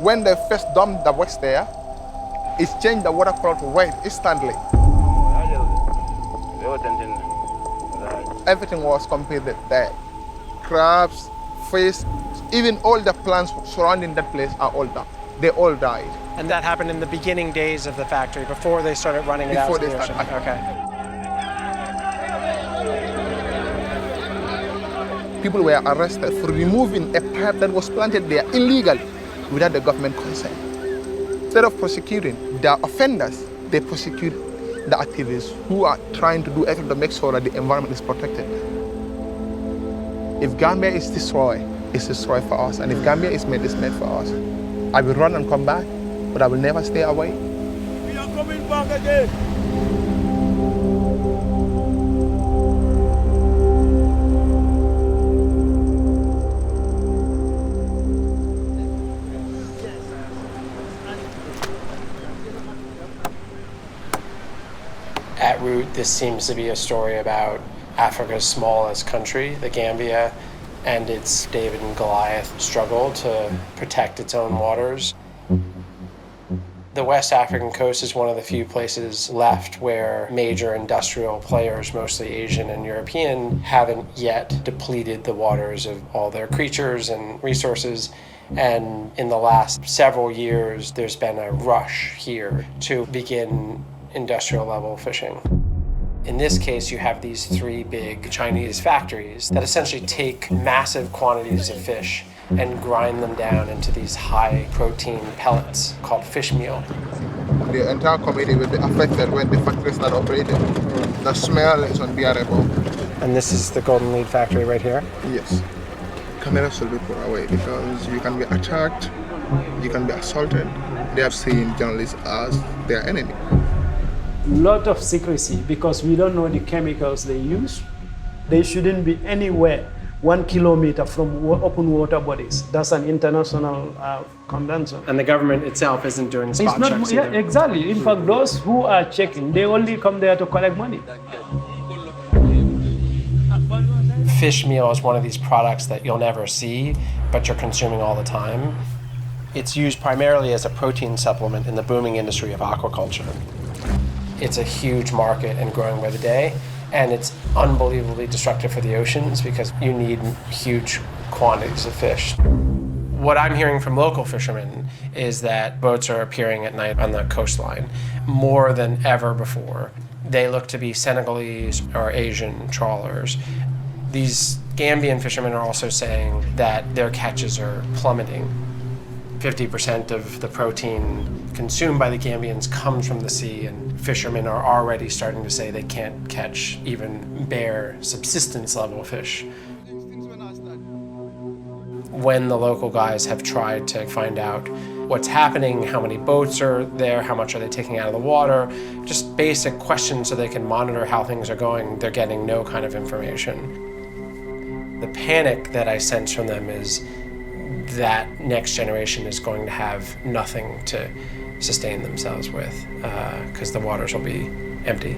When they first dumped the waste there, it changed the water quality rate instantly. Everything was completely dead. Crabs, fish, even all the plants surrounding that place are all died. They all died. And that happened in the beginning days of the factory, before they started running it out to the ocean? Okay. People were arrested for removing a pipe that was planted there illegally without the government consent. Instead of prosecuting the offenders, they prosecute the activists who are trying to do everything to make sure that the environment is protected. If Gambia is destroyed, it's destroyed for us. And if Gambia is made, it's made for us. I will run and come back, but I will never stay away. We are coming back again. At root, this seems to be a story about Africa's smallest country, the Gambia, and its David and Goliath struggle to protect its own waters. The West African coast is one of the few places left where major industrial players, mostly Asian and European, haven't yet depleted the waters of all their creatures and resources. And in the last several years, there's been a rush here to begin industrial level fishing. In this case, you have these three big Chinese factories that essentially take massive quantities of fish and grind them down into these high protein pellets called fish meal. The entire community will be affected when the factories start operating. The smell is unbearable. And this is the Golden Lead factory right here? Yes. Cameras should be put away because you can be attacked, you can be assaulted. They have seen journalists as their enemy. Lot of secrecy because we don't know the chemicals they use. They shouldn't be anywhere 1 kilometer from open water bodies. That's an international convention. And the government itself isn't doing spot checks either. Yeah, exactly. In fact, those who are checking, they only come there to collect money. Fish meal is one of these products that you'll never see, but you're consuming all the time. It's used primarily as a protein supplement in the booming industry of aquaculture. It's a huge market and growing by the day, and it's unbelievably destructive for the oceans because you need huge quantities of fish. What I'm hearing from local fishermen is that boats are appearing at night on the coastline more than ever before. They look to be Senegalese or Asian trawlers. These Gambian fishermen are also saying that their catches are plummeting. 50% of the protein consumed by the Gambians comes from the sea, and fishermen are already starting to say they can't catch even bare subsistence level fish. When the local guys have tried to find out what's happening, how many boats are there, how much are they taking out of the water, just basic questions so they can monitor how things are going, they're getting no kind of information. The panic that I sense from them is that next generation is going to have nothing to sustain themselves with because the waters will be empty.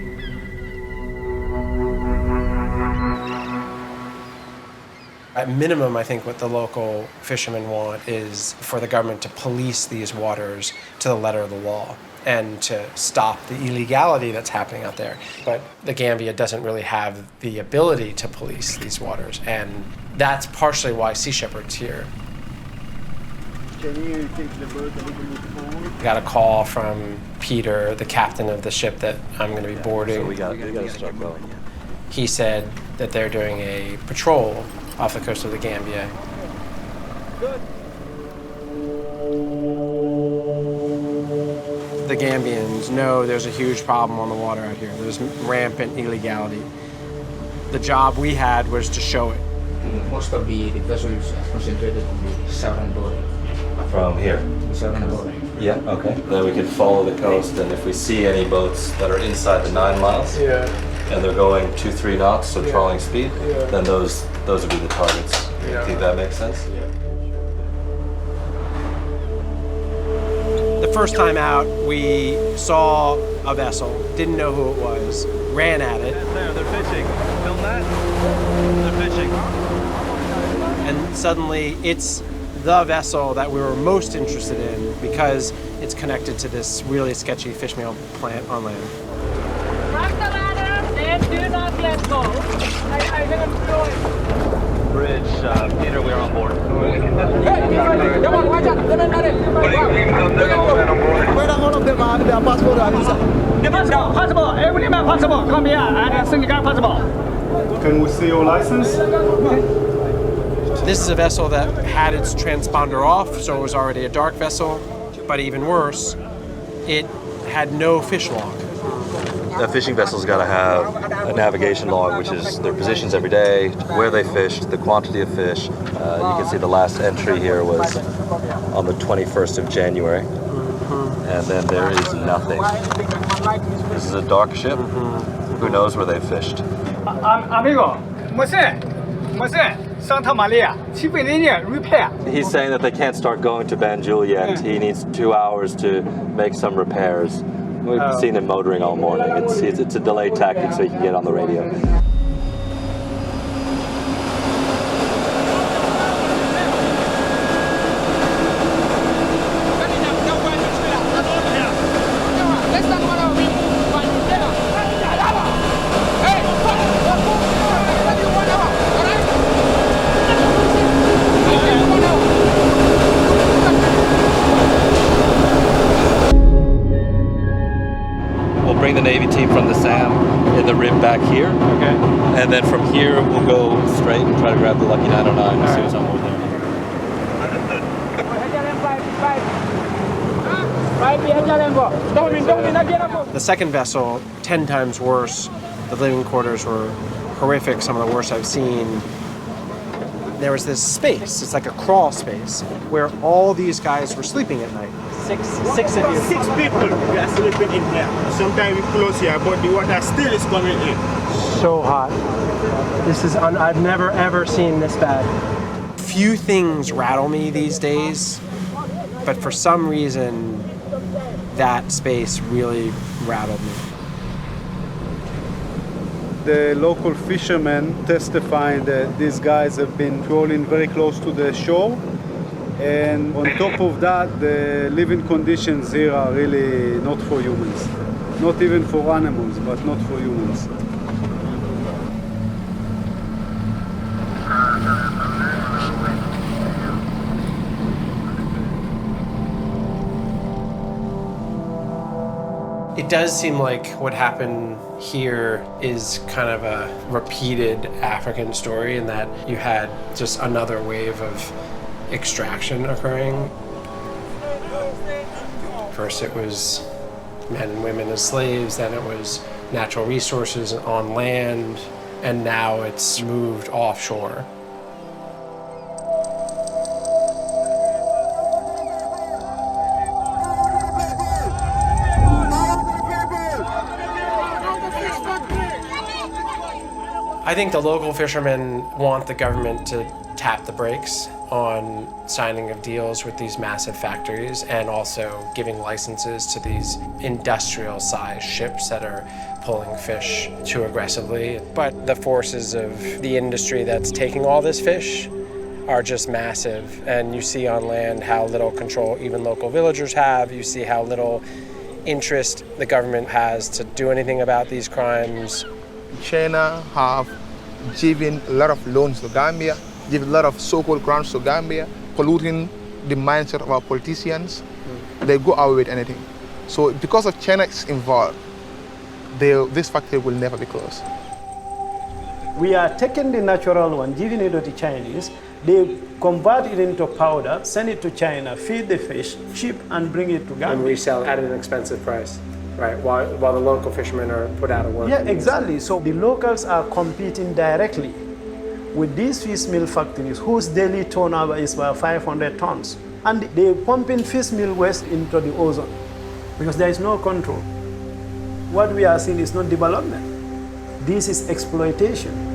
At minimum, I think what the local fishermen want is for the government to police these waters to the letter of the law and to stop the illegality that's happening out there. But the Gambia doesn't really have the ability to police these waters, and that's partially why Sea Shepherd's here. Can you take the boat a little bit forward? I got a call from Peter, the captain of the ship that I'm going to be boarding. So we got to start going. He said that they're doing a patrol off the coast of the Gambia. Good. The Gambians know there's a huge problem on the water out here. There's rampant illegality. The job we had was to show it. Most of the vessels are concentrated on the southern border. From here? The southern border. Yeah, okay. Then we can follow the coast, and if we see any boats that are inside the 9 miles, and they're going 2-3 knots, so trawling speed, then those would be the targets. You think that makes sense? The first time out, we saw a vessel, didn't know who it was, ran at it. There, they're fishing. Film that. They're fishing. And suddenly it's the vessel that we were most interested in because it's connected to this really sketchy fish meal plant on land. Do not let go. I'm going to blow it. Bridge, Peter, we are on board. Hey, come on, watch out. Where all of them have their passport and visa? Passport. Every man passport. Come here and send your passport. Can we see your license? This is a vessel that had its transponder off, so it was already a dark vessel, but even worse, it had no fish log. A fishing vessel's got to have a navigation log, which is their positions every day, where they fished, the quantity of fish. You can see the last entry here was on the 21st of January, and then there is nothing. This is a dark ship. Who knows where they fished? Amigo, Santa Maria, repair. He's saying that they can't start going to Banjul yet. He needs 2 hours to make some repairs. We've seen him motoring all morning. It's a delay tactic so he can get on the radio. Bring the Navy team from the SAM in the rib back here. Okay. And then from here we'll go straight and try to grab the Lucky 909 as soon as I'm over there. The second vessel, 10 times worse. The living quarters were horrific, some of the worst I've seen. There was this space, it's like a crawl space, where all these guys were sleeping at night. Six of you. 6 people we are sleeping in here. Sometimes we close here, but the water still is coming in. So hot. This is, I've never ever seen this bad. Few things rattle me these days, but for some reason, that space really rattled me. The local fishermen testifying that these guys have been crawling very close to the shore. And on top of that, the living conditions here are really not for humans. Not even for animals, but not for humans. It does seem like what happened here is kind of a repeated African story in that you had just another wave of extraction occurring. First it was men and women as slaves, then it was natural resources on land, and now it's moved offshore. I think the local fishermen want the government to tap the brakes on signing of deals with these massive factories and also giving licenses to these industrial-sized ships that are pulling fish too aggressively. But the forces of the industry that's taking all this fish are just massive. And you see on land how little control even local villagers have. You see how little interest the government has to do anything about these crimes. China have given a lot of loans to Gambia, give a lot of so-called grants to Gambia, polluting the mindset of our politicians. They go away with anything. So because of China is involved, this factory will never be closed. We are taking the natural one, giving it to the Chinese. They convert it into powder, send it to China, feed the fish, ship, and bring it to Gambia. And resell it at an expensive price, right? While the local fishermen are put out of work. Yeah, exactly. So the locals are competing directly with these fish meal factories whose daily turnover is about 500 tons. And they're pumping fish meal waste into the ozone because there is no control. What we are seeing is not development. This is exploitation.